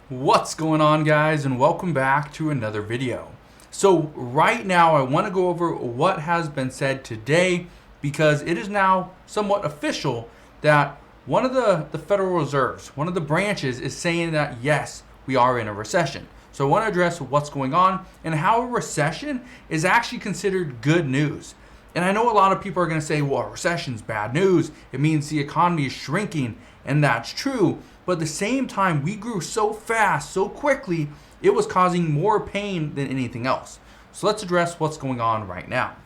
What's going on, guys, and welcome back to another video. So right now I want to go over what has been said today because it is now somewhat official that one of the Federal Reserves, one of the branches, is saying that yes, we are in a recession. So I want to address what's going on and how a recession is actually considered good news. And I know a lot of people are going to say, well, a recession's bad news. It means the economy is shrinking, and that's true. But at the same time, we grew so fast, so quickly, it was causing more pain than anything else. So let's address what's going on right now.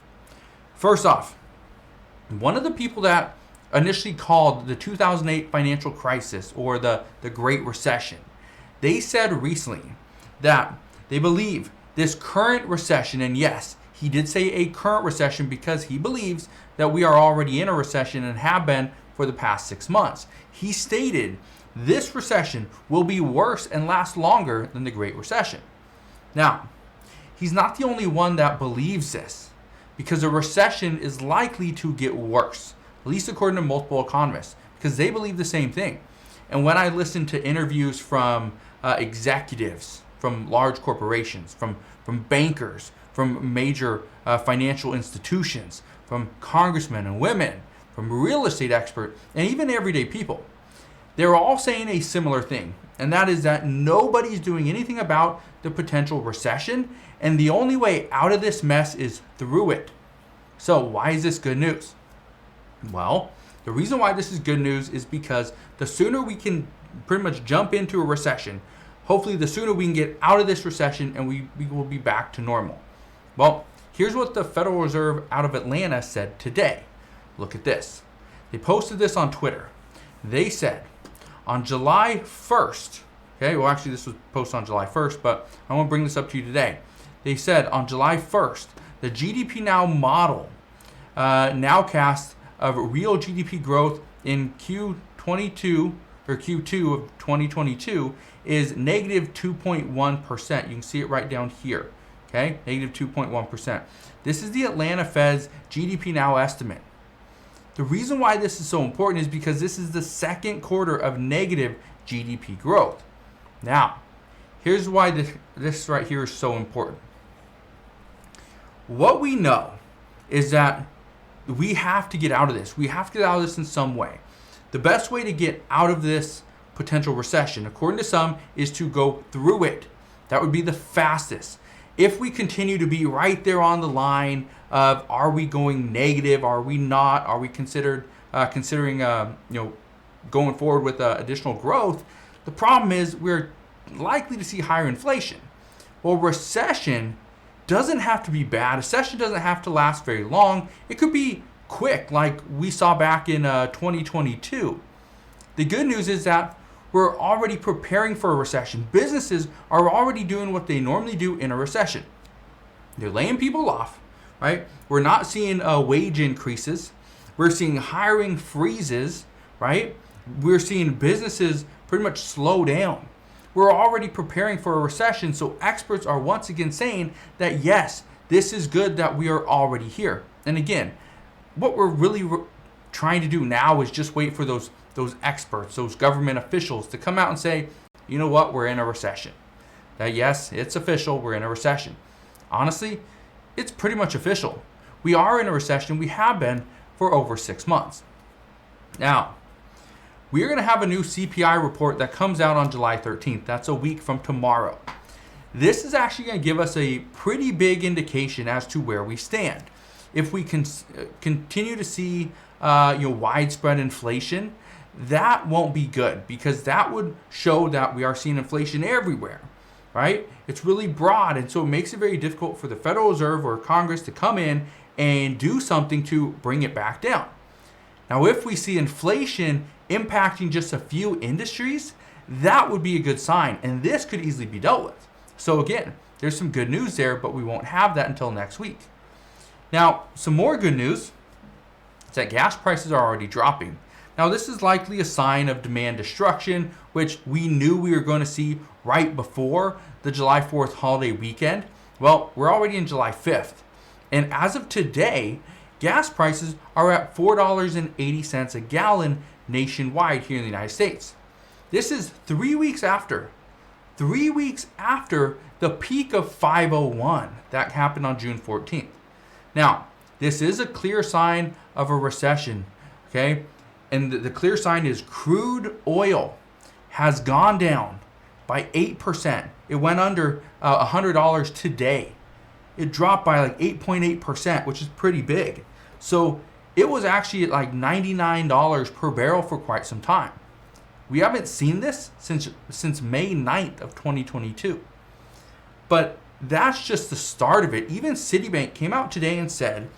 First off, one of the people that initially called the 2008 financial crisis or the Great Recession, they said recently that they believe this current recession, and yes, he did say a current recession because he believes that we are already in a recession and have been for the past 6 months. He stated this recession will be worse and last longer than the Great Recession. Now, he's not the only one that believes this because a recession is likely to get worse, at least according to multiple economists, because they believe the same thing. And when I listen to interviews from executives, from large corporations, from bankers, from major financial institutions, from congressmen and women, from real estate experts, and even everyday people, they're all saying a similar thing, and that is that nobody's doing anything about the potential recession, and the only way out of this mess is through it. So why is this good news? Well, the reason why this is good news is because the sooner we can pretty much jump into a recession, hopefully the sooner we can get out of this recession and we will be back to normal. Well, here's what the Federal Reserve out of Atlanta said today. Look at this. They posted this on Twitter. They said, on July 1st, okay, well actually this was posted on July 1st, but I want to bring this up to you today. They said on July 1st, the GDP Now model nowcast of real GDP growth in Q2 of 2022 is negative 2.1%. You can see it right down here, okay, negative 2.1%. This is the Atlanta Fed's GDP Now estimate. The reason why this is so important is because this is the second quarter of negative GDP growth. Now, here's why this right here is so important. What we know is that we have to get out of this. We have to get out of this in some way. The best way to get out of this potential recession, according to some, is to go through it. That would be the fastest. If we continue to be right there on the line of are we going negative, are we not, are we considering going forward with additional growth, the problem is we're likely to see higher inflation. Well, recession doesn't have to be bad. A recession doesn't have to last very long. It could be quick, like we saw back in 2022. The good news is that we're already preparing for a recession. Businesses are already doing what they normally do in a recession. They're laying people off, right? We're not seeing wage increases. We're seeing hiring freezes, right? We're seeing businesses pretty much slow down. We're already preparing for a recession, so experts are once again saying that yes, this is good that we are already here. And again, what we're really trying to do now is just wait for those experts, those government officials to come out and say, you know what, we're in a recession. That yes, it's official, we're in a recession. Honestly, it's pretty much official. We are in a recession. We have been for over 6 months. Now, we're going to have a new CPI report that comes out on July 13th. That's a week from tomorrow. This is actually going to give us a pretty big indication as to where we stand. If we can continue to see widespread inflation, that won't be good because that would show that we are seeing inflation everywhere, right? It's really broad, and so it makes it very difficult for the Federal Reserve or Congress to come in and do something to bring it back down. Now, if we see inflation impacting just a few industries, that would be a good sign, and this could easily be dealt with. So again, there's some good news there, but we won't have that until next week. Now, some more good news is that gas prices are already dropping. Now, this is likely a sign of demand destruction, which we knew we were going to see right before the July 4th holiday weekend. Well, we're already in July 5th. And as of today, gas prices are at $4.80 a gallon nationwide here in the United States. This is 3 weeks after 3 weeks after the peak of 501 that happened on June 14th. Now, this is a clear sign of a recession, okay? And the clear sign is crude oil has gone down by 8%. It went under $100 today. It dropped by like 8.8%, which is pretty big. So it was actually at like $99 per barrel for quite some time. We haven't seen this since May 9th of 2022. But that's just the start of it. Even Citibank came out today and said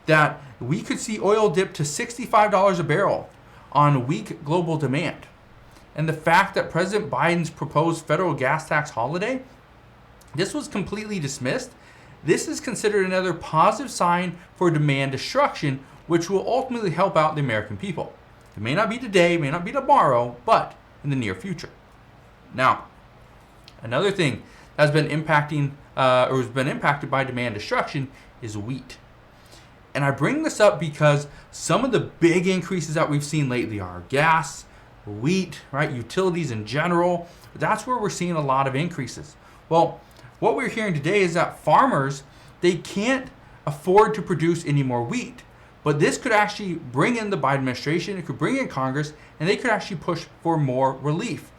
that we could see oil dip to $65 a barrel on weak global demand. And the fact that President Biden's proposed federal gas tax holiday, this was completely dismissed. This is considered another positive sign for demand destruction, which will ultimately help out the American people. It may not be today, may not be tomorrow, but in the near future. Now, another thing that's been impacting or has been impacted by demand destruction is wheat. And I bring this up because some of the big increases that we've seen lately are gas, wheat, right? Utilities in general. That's where we're seeing a lot of increases. Well, what we're hearing today is that farmers, they can't afford to produce any more wheat. But this could actually bring in the Biden administration, it could bring in Congress, and they could actually push for more relief.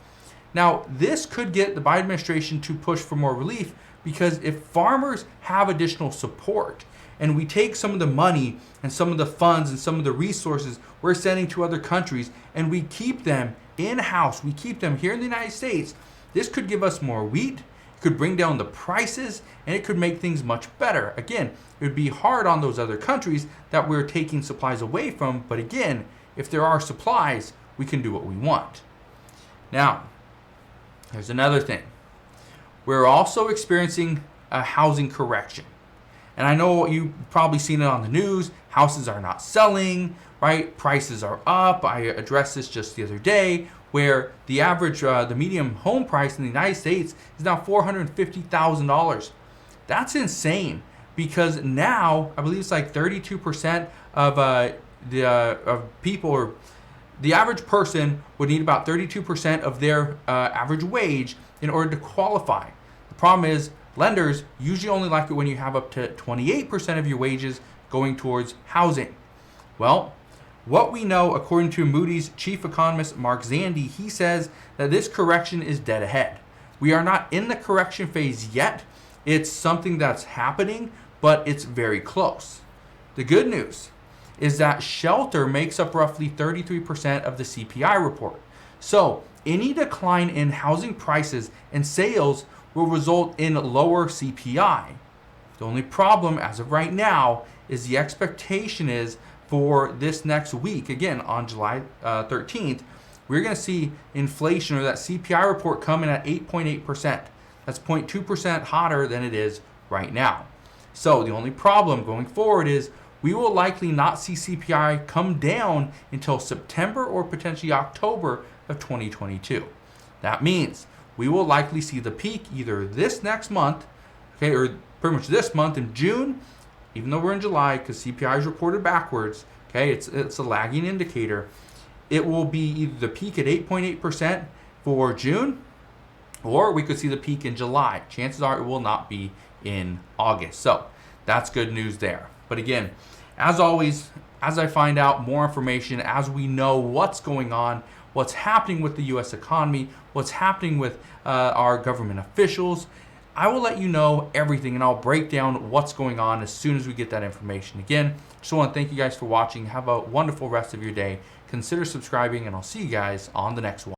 Now, this could get the Biden administration to push for more relief because if farmers have additional support and we take some of the money and some of the funds and some of the resources we're sending to other countries and we keep them in-house, we keep them here in the United States, this could give us more wheat, it could bring down the prices, and it could make things much better. Again, it would be hard on those other countries that we're taking supplies away from, but again, if there are supplies, we can do what we want. Now, there's another thing. We're also experiencing a housing correction. And I know you've probably seen it on the news. Houses are not selling, right? Prices are up. I addressed this just the other day where the average, the median home price in the United States is now $450,000. That's insane because now I believe it's like 32% of people, or the average person would need about 32% of their average wage in order to qualify. The problem is lenders usually only like it when you have up to 28% of your wages going towards housing. Well, what we know, according to Moody's chief economist Mark Zandi, he says that this correction is dead ahead. We are not in the correction phase yet. It's something that's happening, but it's very close. The good news is that shelter makes up roughly 33% of the CPI report. So any decline in housing prices and sales will result in lower CPI. The only problem as of right now is the expectation is for this next week, again on July 13th, we're going to see inflation or that CPI report come in at 8.8%. That's 0.2% hotter than it is right now. So the only problem going forward is we will likely not see CPI come down until September or potentially October of 2022. That means we will likely see the peak either this next month, okay, or pretty much this month in June, even though we're in July, because CPI is reported backwards, okay, it's a lagging indicator. It will be either the peak at 8.8% for June, or we could see the peak in July. Chances are it will not be in August. So that's good news there. But again, as always, as I find out more information, as we know what's going on, what's happening with the U.S. economy, what's happening with our government officials, I will let you know everything, and I'll break down what's going on as soon as we get that information. Again, just want to thank you guys for watching. Have a wonderful rest of your day. Consider subscribing, and I'll see you guys on the next one.